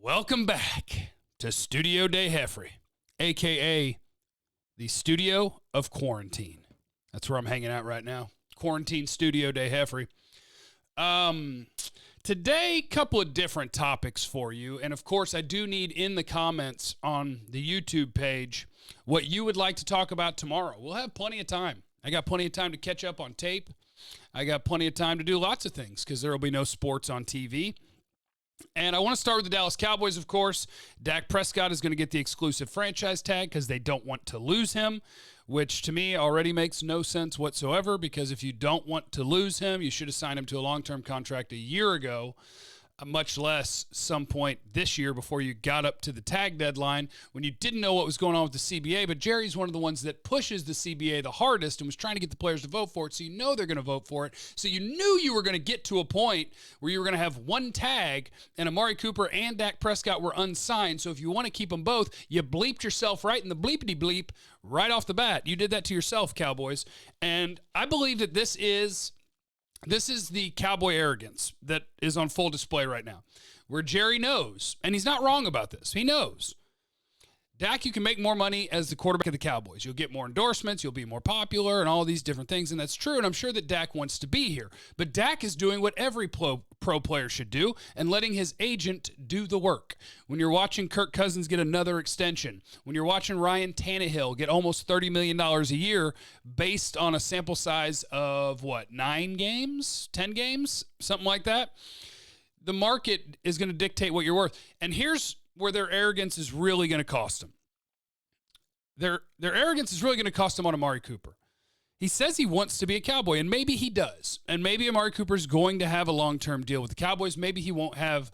Welcome back to Studio Day Heffrey, a.k.a. the Studio of Quarantine. That's where I'm hanging out right now. Quarantine Studio Day Heffrey. Today, couple of different topics for you. And, of course, I do need in the comments on the YouTube page what you would like to talk about tomorrow. We'll have plenty of time. I got plenty of time to catch up on tape. I got plenty of time to do lots of things because there will be no sports on TV. And I want to start with the Dallas Cowboys, of course. Dak Prescott is going to get the exclusive franchise tag because they don't want to lose him, which to me already makes no sense whatsoever, because if you don't want to lose him, you should have signed him to a long-term contract a year ago, much less some point this year before you got up to the tag deadline when you didn't know what was going on with the CBA. But Jerry's one of the ones that pushes the CBA the hardest and was trying to get the players to vote for it, so you know they're going to vote for it. So you knew you were going to get to a point where you were going to have one tag, and Amari Cooper and Dak Prescott were unsigned. So if you want to keep them both, you bleeped yourself right in the bleepity bleep right off the bat. You did that to yourself, Cowboys. And I believe that this is the Cowboy arrogance that is on full display right now, where Jerry knows, and he's not wrong about this. He knows, Dak, you can make more money as the quarterback of the Cowboys. You'll get more endorsements. You'll be more popular and all these different things, and that's true, and I'm sure that Dak wants to be here. But Dak is doing what every pro player should do and letting his agent do the work. When you're watching Kirk Cousins get another extension, when you're watching Ryan Tannehill get almost $30 million a year based on a sample size of, 9 games, 10 games, something like that, the market is going to dictate what you're worth. And here's where their arrogance is really going to cost them. Their arrogance is really going to cost them on Amari Cooper. He says he wants to be a Cowboy, and maybe he does. And maybe Amari Cooper is going to have a long-term deal with the Cowboys. Maybe he won't have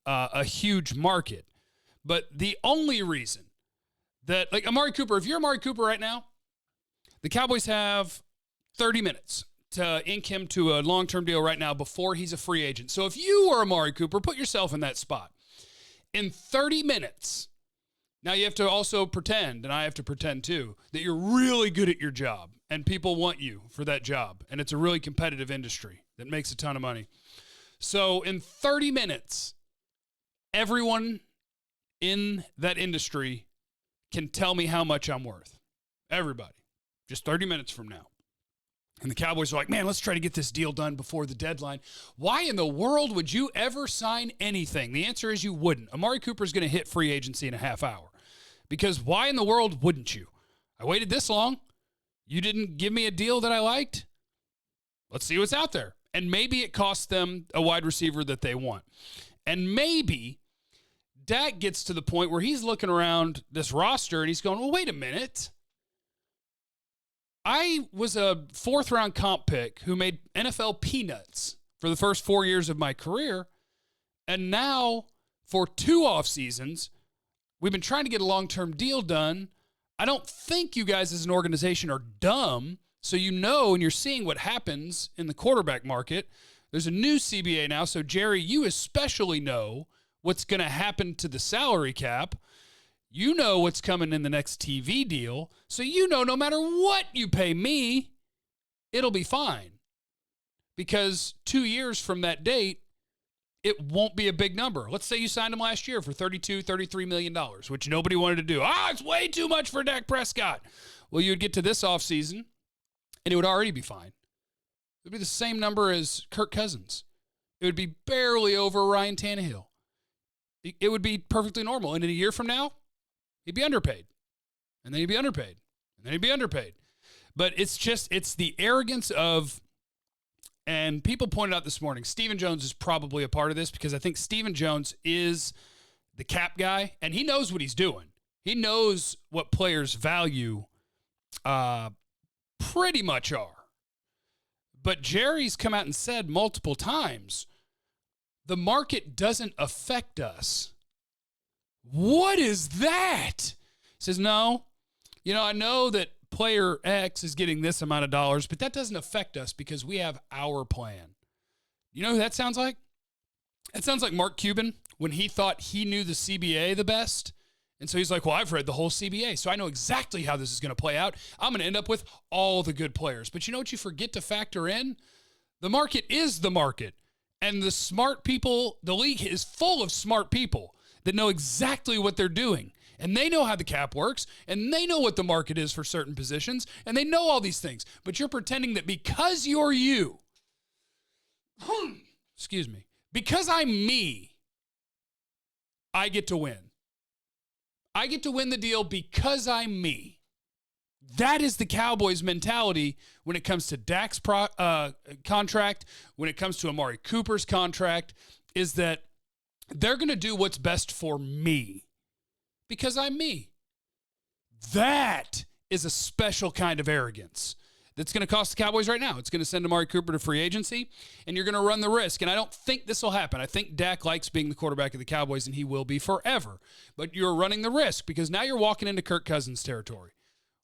a huge market. But the only reason that, like Amari Cooper, if you're Amari Cooper right now, the Cowboys have 30 minutes to ink him to a long-term deal right now before he's a free agent. So if you are Amari Cooper, put yourself in that spot. In 30 minutes, now you have to also pretend, and I have to pretend too, that you're really good at your job and people want you for that job. And it's a really competitive industry that makes a ton of money. So in 30 minutes, everyone in that industry can tell me how much I'm worth. Everybody. Just 30 minutes from now. And the Cowboys are like, man, let's try to get this deal done before the deadline. Why in the world would you ever sign anything? The answer is you wouldn't. Amari Cooper is going to hit free agency in a half hour. Because why in the world wouldn't you? I waited this long. You didn't give me a deal that I liked? Let's see what's out there. And maybe it costs them a wide receiver that they want. And maybe Dak gets to the point where he's looking around this roster and he's going, well, wait a minute. I was a fourth-round comp pick who made NFL peanuts for the first 4 years of my career, and now for 2 off seasons, we've been trying to get a long-term deal done. I don't think you guys as an organization are dumb, so you know and you're seeing what happens in the quarterback market. There's a new CBA now, so Jerry, you especially know what's going to happen to the salary cap. You know what's coming in the next TV deal, so you know no matter what you pay me, it'll be fine. Because 2 years from that date, it won't be a big number. Let's say you signed him last year for $32, $33 million, which nobody wanted to do. It's way too much for Dak Prescott. Well, you'd get to this offseason, and it would already be fine. It would be the same number as Kirk Cousins. It would be barely over Ryan Tannehill. It would be perfectly normal. And in a year from now, he'd be underpaid. And then he'd be underpaid. And then he'd be underpaid. But it's the arrogance of, and people pointed out this morning, Stephen Jones is probably a part of this because I think Stephen Jones is the cap guy, and he knows what he's doing. He knows what players' value pretty much are. But Jerry's come out and said multiple times, the market doesn't affect us. What is that? He says, no, I know that player X is getting this amount of dollars, but that doesn't affect us because we have our plan. You know who that sounds like? It sounds like Mark Cuban when he thought he knew the CBA the best. And so he's like, well, I've read the whole CBA, so I know exactly how this is going to play out. I'm going to end up with all the good players. But you know what you forget to factor in? The market is the market. And the smart people, the league is full of smart people that know exactly what they're doing. And they know how the cap works, and they know what the market is for certain positions, and they know all these things. But you're pretending that because you're you, excuse me, because I'm me, I get to win. I get to win the deal because I'm me. That is the Cowboys' mentality when it comes to Dak's contract, when it comes to Amari Cooper's contract, is that they're going to do what's best for me because I'm me. That is a special kind of arrogance that's going to cost the Cowboys right now. It's going to send Amari Cooper to free agency, and you're going to run the risk. And I don't think this will happen. I think Dak likes being the quarterback of the Cowboys, and he will be forever. But you're running the risk because now you're walking into Kirk Cousins territory.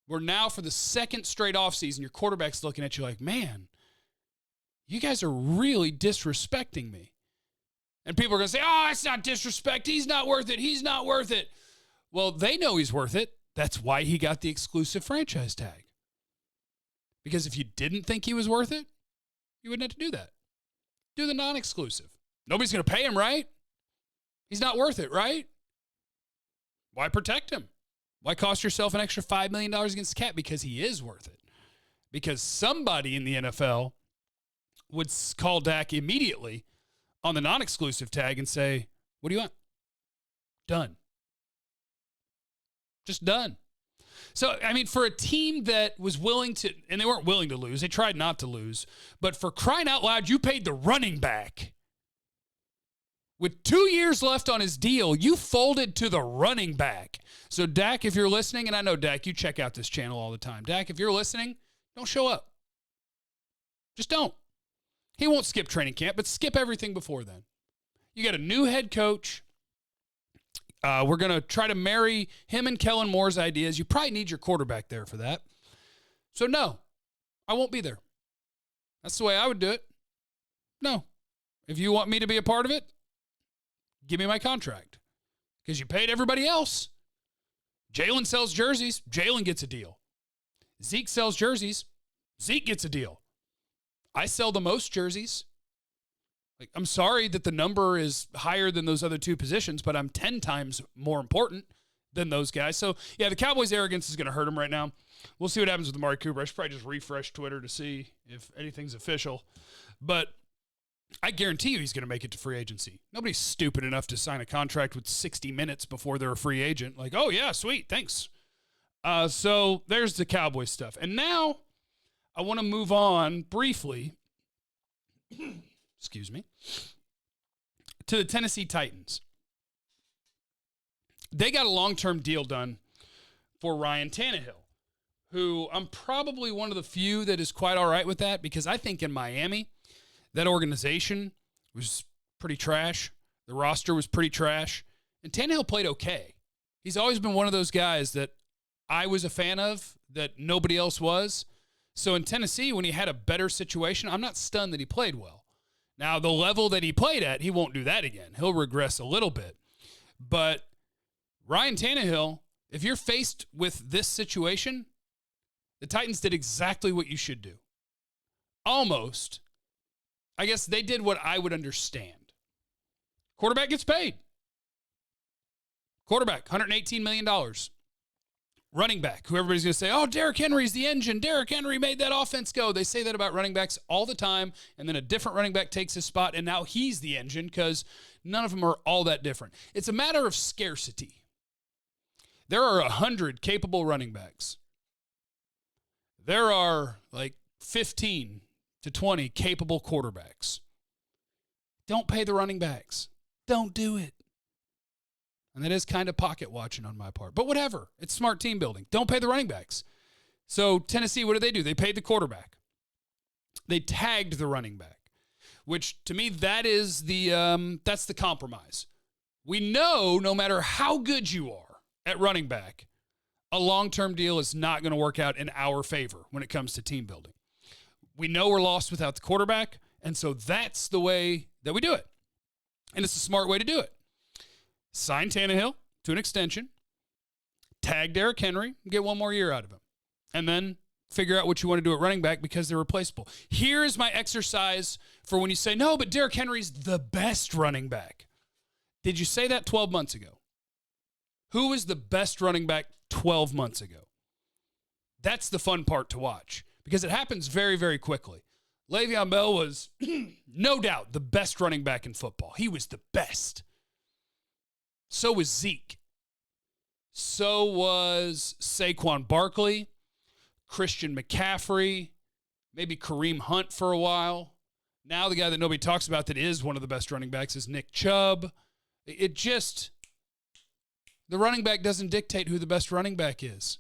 We're now, for the second straight offseason, your quarterback's looking at you like, man, you guys are really disrespecting me. And people are going to say, oh, it's not disrespect. He's not worth it. He's not worth it. Well, they know he's worth it. That's why he got the exclusive franchise tag. Because if you didn't think he was worth it, you wouldn't have to do that. Do the non-exclusive. Nobody's going to pay him, right? He's not worth it, right? Why protect him? Why cost yourself an extra $5 million against the cap? Because he is worth it. Because somebody in the NFL would call Dak immediately on the non-exclusive tag and say, what do you want? Done. Just done. So, I mean, for a team that was willing to, and they weren't willing to lose, they tried not to lose, but for crying out loud, you paid the running back. With 2 years left on his deal, you folded to the running back. So, Dak, if you're listening, and I know, Dak, you check out this channel all the time. Dak, if you're listening, don't show up. Just don't. He won't skip training camp, but skip everything before then. You got a new head coach. We're going to try to marry him and Kellen Moore's ideas. You probably need your quarterback there for that. So, no, I won't be there. That's the way I would do it. No. If you want me to be a part of it, give me my contract. Because you paid everybody else. Jalen sells jerseys. Jalen gets a deal. Zeke sells jerseys. Zeke gets a deal. I sell the most jerseys. Like, I'm sorry that the number is higher than those other two positions, but I'm 10 times more important than those guys. So, yeah, the Cowboys' arrogance is going to hurt them right now. We'll see what happens with Amari Cooper. I should probably just refresh Twitter to see if anything's official. But I guarantee you he's going to make it to free agency. Nobody's stupid enough to sign a contract with 60 minutes before they're a free agent. Like, oh, yeah, sweet, thanks. So there's the Cowboys stuff. And now I want to move on briefly excuse me, to the Tennessee Titans. They got a long-term deal done for Ryan Tannehill, who I'm probably one of the few that is quite all right with that, because I think in Miami, that organization was pretty trash. The roster was pretty trash. And Tannehill played okay. He's always been one of those guys that I was a fan of that nobody else was. So in Tennessee, when he had a better situation, I'm not stunned that he played well. Now, the level that he played at, he won't do that again. He'll regress a little bit. But Ryan Tannehill, if you're faced with this situation, the Titans did exactly what you should do. Almost. I guess they did what I would understand. Quarterback gets paid. Quarterback, $118 million. Running back, who everybody's going to say, oh, Derrick Henry's the engine. Derrick Henry made that offense go. They say that about running backs all the time, and then a different running back takes his spot, and now he's the engine because none of them are all that different. It's a matter of scarcity. There are 100 capable running backs. There are like 15 to 20 capable quarterbacks. Don't pay the running backs. Don't do it. And that is kind of pocket watching on my part. But whatever. It's smart team building. Don't pay the running backs. So Tennessee, what did? They paid the quarterback. They tagged the running back, which to me, that is that's the compromise. We know no matter how good you are at running back, a long-term deal is not going to work out in our favor when it comes to team building. We know we're lost without the quarterback, and so that's the way that we do it. And it's a smart way to do it. Sign Tannehill to an extension. tag Derrick Henry, get one more year out of him, and then figure out what you want to do at running back because they're replaceable. Here's my exercise for when you say, no, but Derrick Henry's the best running back. Did you say that 12 months ago? Who was the best running back 12 months ago? That's the fun part to watch because it happens very, very quickly. Le'Veon Bell was no doubt the best running back in football. He was the best. So was Zeke. So was Saquon Barkley, Christian McCaffrey, maybe Kareem Hunt for a while. Now the guy that nobody talks about that is one of the best running backs is Nick Chubb. The running back doesn't dictate who the best running back is.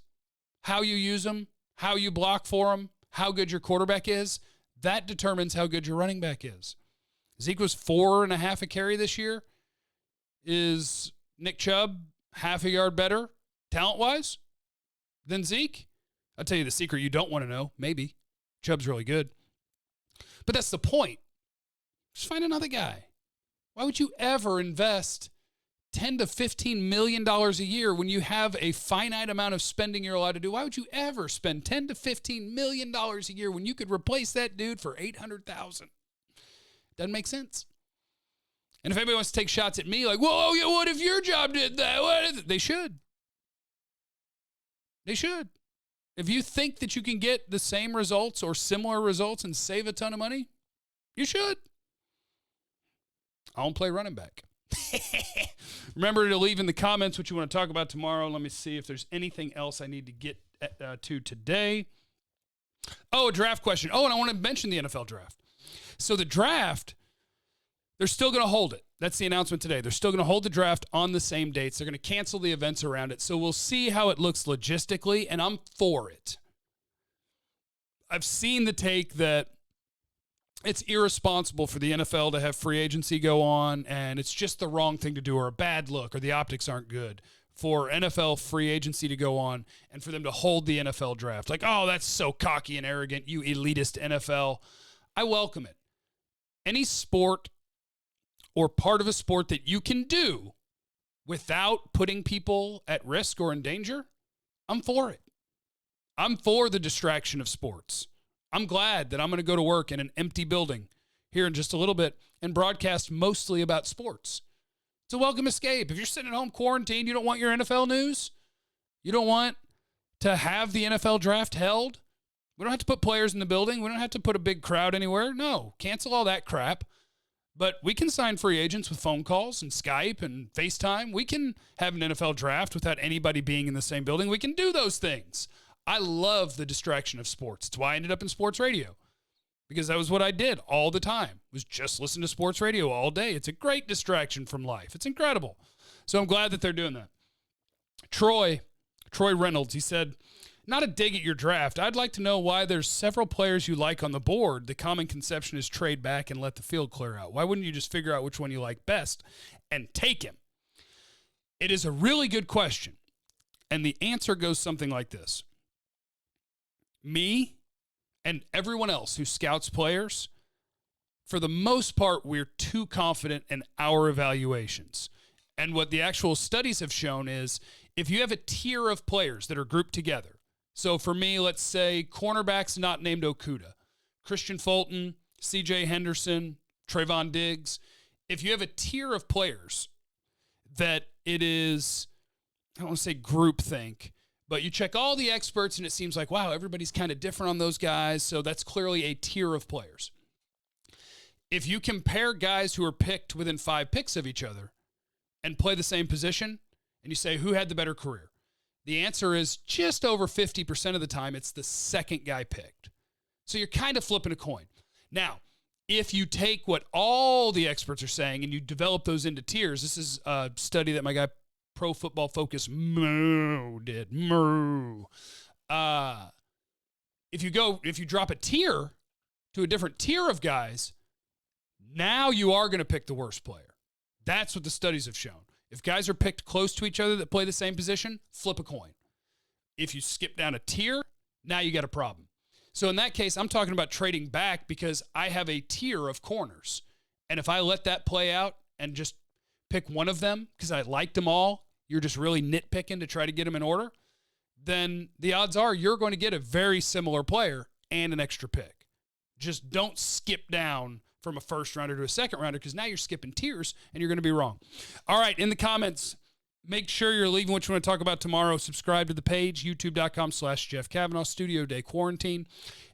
How you use them, how you block for them, how good your quarterback is, that determines how good your running back is. Zeke was 4.5 a carry this year. Is Nick Chubb half a yard better, talent-wise, than Zeke? I'll tell you the secret you don't want to know. Maybe. Chubb's really good. But that's the point. Just find another guy. Why would you ever invest $10 to $15 million a year when you have a finite amount of spending you're allowed to do? Why would you ever spend $10 to $15 million a year when you could replace that dude for $800,000? Doesn't make sense. And if anybody wants to take shots at me like, whoa, yeah, what if your job did that? They should. They should. If you think that you can get the same results or similar results and save a ton of money, you should. I don't play running back. Remember to leave in the comments what you want to talk about tomorrow. Let me see if there's anything else I need to get to today. Oh, a draft question. Oh, and I want to mention the NFL draft. So the draft, they're still going to hold it. That's the announcement today. They're still going to hold the draft on the same dates. They're going to cancel the events around it. So we'll see how it looks logistically, and I'm for it. I've seen the take that it's irresponsible for the NFL to have free agency go on, and it's just the wrong thing to do or a bad look or the optics aren't good for NFL free agency to go on and for them to hold the NFL draft. Like, oh, that's so cocky and arrogant, you elitist NFL. I welcome it. Any sport or part of a sport that you can do without putting people at risk or in danger, I'm for it. I'm for the distraction of sports. I'm glad that I'm going to go to work in an empty building here in just a little bit and broadcast mostly about sports. It's a welcome escape. If you're sitting at home quarantined, you don't want your NFL news, you don't want to have the NFL draft held, we don't have to put players in the building, we don't have to put a big crowd anywhere. No, cancel all that crap. But we can sign free agents with phone calls and Skype and FaceTime. We can have an NFL draft without anybody being in the same building. We can do those things. I love the distraction of sports. It's why I ended up in sports radio, because that was what I did all the time, was just listen to sports radio all day. It's a great distraction from life. It's incredible. So I'm glad that they're doing that. Troy Reynolds, he said, not a dig at your draft. I'd like to know why there's several players you like on the board. The common conception is trade back and let the field clear out. Why wouldn't you just figure out which one you like best and take him? It is a really good question. And the answer goes something like this. Me and everyone else who scouts players, for the most part, we're too confident in our evaluations. And what the actual studies have shown is if you have a tier of players that are grouped together, so for me, let's say cornerbacks not named Okudah, Christian Fulton, C.J. Henderson, Trayvon Diggs, if you have a tier of players that it is, I don't want to say groupthink, but you check all the experts and it seems like, wow, everybody's kind of different on those guys. So that's clearly a tier of players. If you compare guys who are picked within 5 picks of each other and play the same position and you say, who had the better career? The answer is just over 50% of the time, it's the second guy picked. So you're kind of flipping a coin. Now, if you take what all the experts are saying and you develop those into tiers, this is a study that my guy Pro Football Focus did. If you drop a tier to a different tier of guys, now you are going to pick the worst player. That's what the studies have shown. If guys are picked close to each other that play the same position, flip a coin. If you skip down a tier, now you got a problem. So in that case, I'm talking about trading back because I have a tier of corners. And if I let that play out and just pick one of them because I liked them all, you're just really nitpicking to try to get them in order, then the odds are you're going to get a very similar player and an extra pick. Just don't skip down from a first rounder to a second rounder, because now you're skipping tiers and you're going to be wrong. All right, in the comments, make sure you're leaving what you want to talk about tomorrow. Subscribe to the page, youtube.com/Jeff Kavanaugh, Studio Day Quarantine,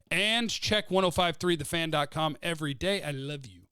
and check 1053thefan.com every day. I love you.